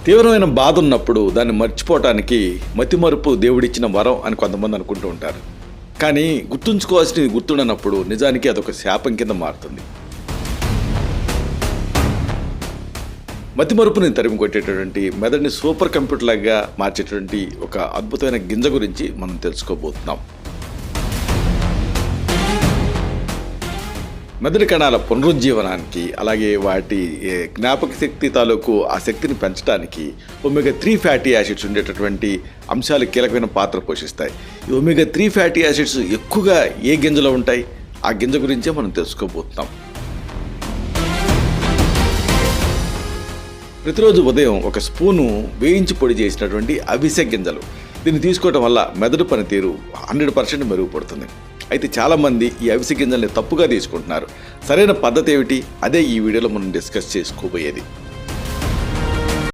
తీవ్రమైన బాధ ఉన్నప్పుడు దాన్ని మర్చిపోవటానికి మతిమరుపు దేవుడిచ్చిన వరం అని కొంతమంది అనుకుంటూ ఉంటారు. కానీ గుర్తుంచుకోవాల్సినది గుర్తుండనప్పుడు నిజానికి అదొక శాపం కింద మారుతుంది. మతిమరుపుని తరిమి కొట్టేటటువంటి మెదడుని సూపర్ కంప్యూటర్ లాగా మార్చేటటువంటి ఒక అద్భుతమైన గింజ గురించి మనం తెలుసుకోబోతున్నాం. మెదడు కణాల పునరుజ్జీవనానికి, అలాగే వాటి జ్ఞాపక శక్తి తాలూకు ఆ శక్తిని పెంచడానికి ఒమేగా-3 ఫ్యాటీ యాసిడ్స్ ఉండేటటువంటి అంశాలు కీలకమైన పాత్ర పోషిస్తాయి. ఈ ఒమేగా-3 ఫ్యాటీ యాసిడ్స్ ఎక్కువగా ఏ గింజలో ఉంటాయి? ఆ గింజ గురించే మనం తెలుసుకోబోతున్నాం. ప్రతిరోజు ఉదయం ఒక స్పూను వేయించి పొడి చేసినటువంటి అవిసె గింజలు, దీన్ని తీసుకోవడం వల్ల మెదడు పనితీరు 100% మెరుగుపడుతుంది. అయితే చాలామంది ఈ అవిసె గింజల్ని తప్పుగా తీసుకుంటున్నారు. సరైన పద్ధతి ఏమిటి? అదే ఈ వీడియోలో మనం డిస్కస్ చేసుకోబోయేది.